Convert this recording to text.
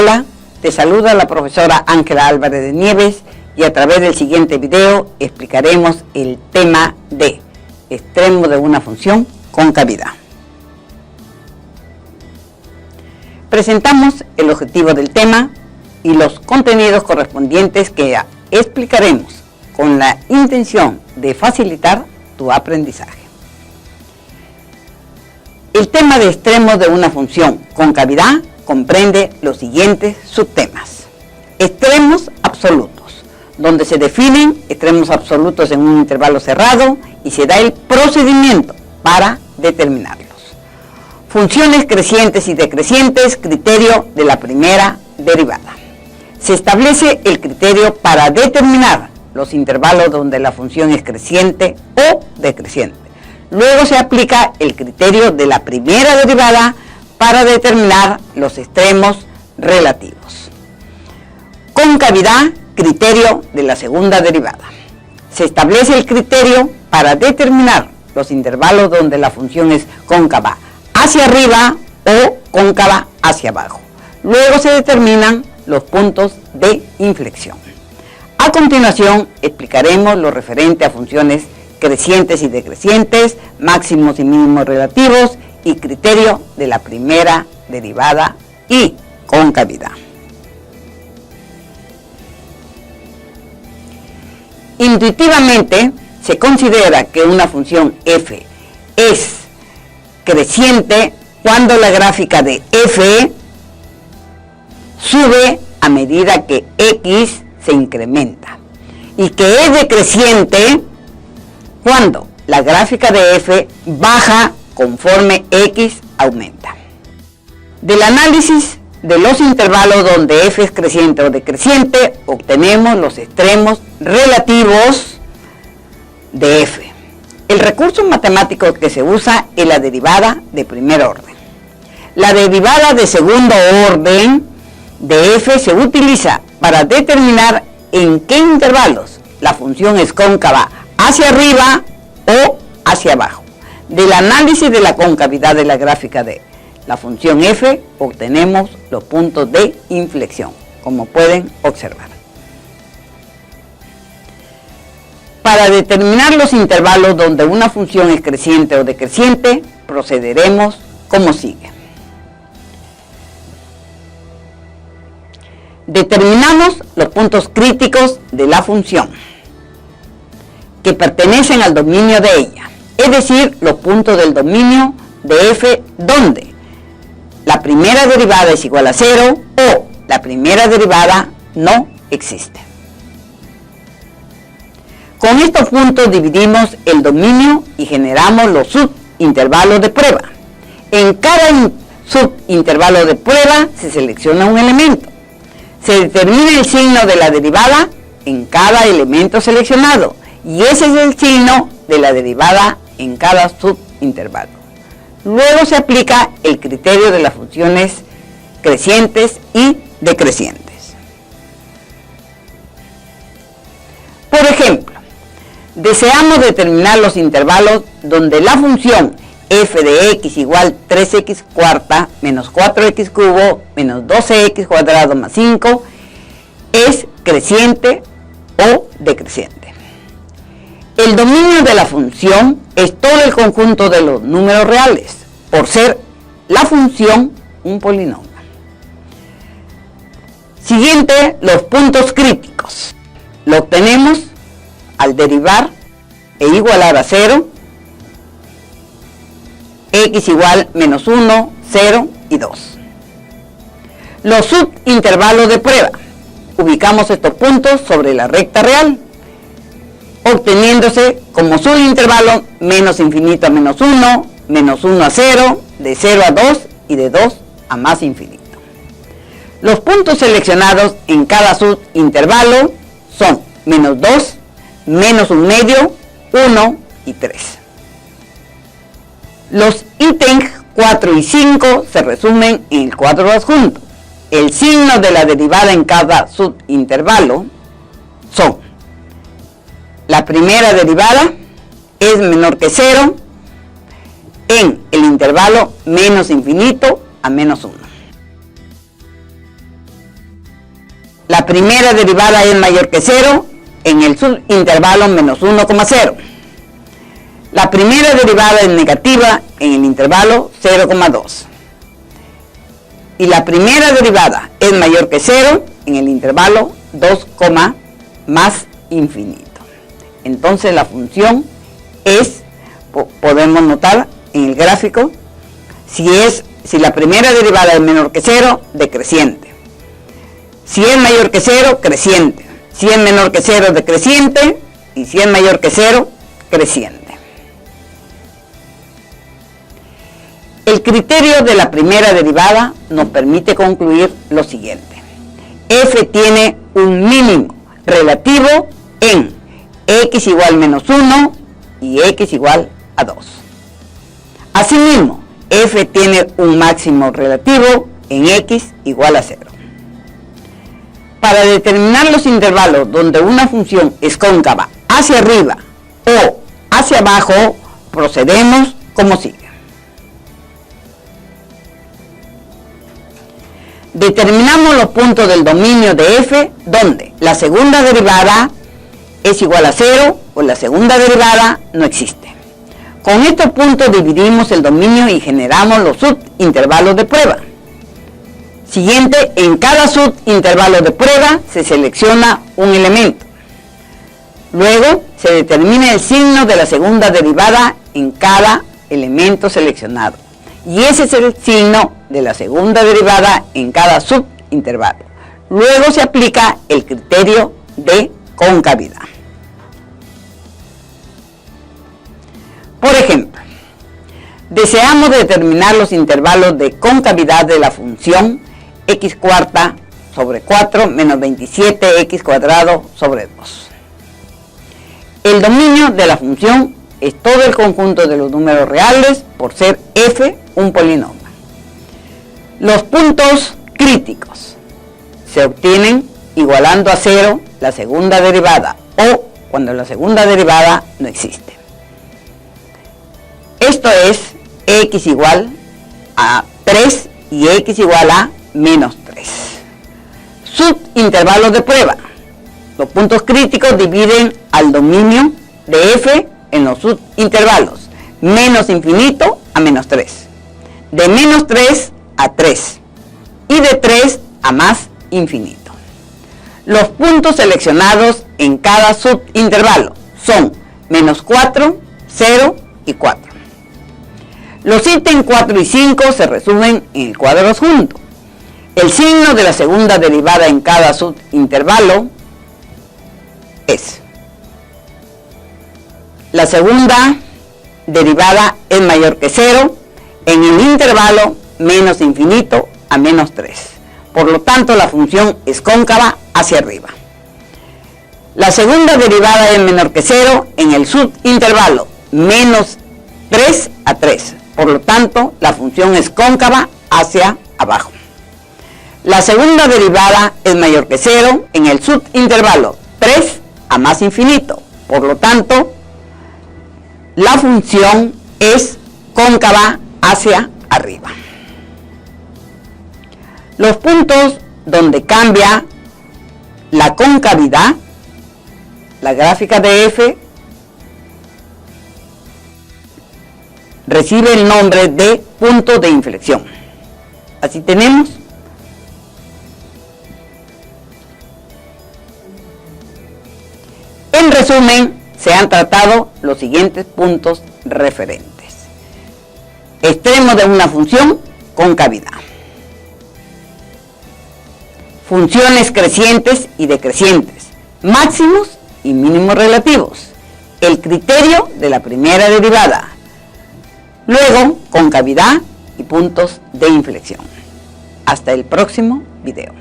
Hola, te saluda la profesora Ángela Álvarez de Nieves y a través del siguiente video explicaremos el tema de extremo de una función concavidad. Presentamos el objetivo del tema y los contenidos correspondientes que explicaremos con la intención de facilitar tu aprendizaje. El tema de extremos de una función concavidad comprende los siguientes subtemas. Extremos absolutos, donde se definen extremos absolutos en un intervalo cerrado y se da el procedimiento para determinarlos. Funciones crecientes y decrecientes, criterio de la primera derivada. Se establece el criterio para determinar los intervalos donde la función es creciente o decreciente. Luego se aplica el criterio de la primera derivada para determinar los extremos relativos. Concavidad, criterio de la segunda derivada. Se establece el criterio para determinar los intervalos donde la función es cóncava hacia arriba o cóncava hacia abajo. Luego se determinan los puntos de inflexión. A continuación explicaremos lo referente a funciones crecientes y decrecientes, máximos y mínimos relativos y criterio de la primera derivada y concavidad. Intuitivamente se considera que una función f es creciente cuando la gráfica de f sube a medida que x se incrementa y que es decreciente cuando la gráfica de f baja conforme x aumenta. Del análisis de los intervalos donde f es creciente o decreciente, obtenemos los extremos relativos de f. El recurso matemático que se usa es la derivada de primer orden. La derivada de segundo orden de f se utiliza para determinar en qué intervalos la función es cóncava hacia arriba o hacia abajo. Del análisis de la concavidad de la gráfica de la función f obtenemos los puntos de inflexión, como pueden observar. Para determinar los intervalos donde una función es creciente o decreciente, procederemos como sigue. Determinamos los puntos críticos de la función que pertenecen al dominio de ella, es decir, los puntos del dominio de f donde la primera derivada es igual a 0 o la primera derivada no existe. Con estos puntos dividimos el dominio y generamos los subintervalos de prueba. En cada subintervalo de prueba se selecciona un elemento. Se determina el signo de la derivada en cada elemento seleccionado y ese es el signo de la derivada en cada subintervalo. Luego se aplica el criterio de las funciones crecientes y decrecientes. Por ejemplo, deseamos determinar los intervalos donde la función f de x igual 3x cuarta menos 4x cubo menos 12x cuadrado más 5 es creciente o decreciente. El dominio de la función es todo el conjunto de los números reales, por ser la función un polinomio. Siguiente, los puntos críticos. Lo obtenemos al derivar e igualar a 0, x igual menos 1, 0 y 2. Los subintervalos de prueba. Ubicamos estos puntos sobre la recta real, obteniéndose como subintervalo menos infinito a menos 1, menos 1 a 0, de 0 a 2 y de 2 a más infinito. Los puntos seleccionados en cada subintervalo son menos 2, menos 1 medio, 1 y 3. Los ítems 4 y 5 se resumen en el cuadro adjunto. El signo de la derivada en cada subintervalo son: la primera derivada es menor que 0 en el intervalo menos infinito a menos 1. primera derivada es mayor que 0 en el subintervalo menos 1,0. La primera derivada es negativa en el intervalo 0,2. Y la primera derivada es mayor que 0 en el intervalo 2, más infinito. Entonces la función es, podemos notar en el gráfico, si la primera derivada es menor que 0, decreciente. Si es mayor que 0, creciente. Si es menor que 0, decreciente. Y si es mayor que 0, creciente. El criterio de la primera derivada nos permite concluir lo siguiente. F tiene un mínimo relativo en x igual menos 1 y x igual a 2. Asimismo, f tiene un máximo relativo en x igual a 0. Para determinar los intervalos donde una función es cóncava hacia arriba o hacia abajo, procedemos como sigue. Determinamos los puntos del dominio de f donde la segunda derivada es igual a 0 o la segunda derivada no existe. Con estos puntos dividimos el dominio y generamos los subintervalos de prueba. Siguiente, en cada subintervalo de prueba se selecciona un elemento. Luego se determina el signo de la segunda derivada en cada elemento seleccionado. Y ese es el signo de la segunda derivada en cada subintervalo. Luego se aplica el criterio de concavidad. Por ejemplo, deseamos determinar los intervalos de concavidad de la función x cuarta sobre 4 menos 27x cuadrado sobre 2. El dominio de la función es todo el conjunto de los números reales por ser f un polinomio. Los puntos críticos se obtienen igualando a 0 la segunda derivada o cuando la segunda derivada no existe. Esto es x igual a 3 y x igual a menos 3. Subintervalos de prueba. Los puntos críticos dividen al dominio de f en los subintervalos menos infinito a menos 3, de menos 3 a 3 y de 3 a más infinito. Los puntos seleccionados en cada subintervalo son menos 4, 0 y 4. Los ítems 4 y 5 se resumen en el cuadro adjunto. El signo de la segunda derivada en cada subintervalo es: la segunda derivada es mayor que 0 en el intervalo menos infinito a menos 3. Por lo tanto, la función es cóncava hacia arriba. La segunda derivada es menor que 0 en el subintervalo menos 3 a 3. Por lo tanto, la función es cóncava hacia abajo. La segunda derivada es mayor que 0 en el subintervalo 3 a más infinito. Por lo tanto, la función es cóncava hacia arriba. Los puntos donde cambia la concavidad, la gráfica de f, recibe el nombre de punto de inflexión. Así tenemos en resumen, se han tratado los siguientes puntos referentes. Extremo de una función, concavidad. Funciones crecientes y decrecientes, máximos y mínimos relativos. El criterio de la primera derivada. Luego, concavidad y puntos de inflexión. Hasta el próximo video.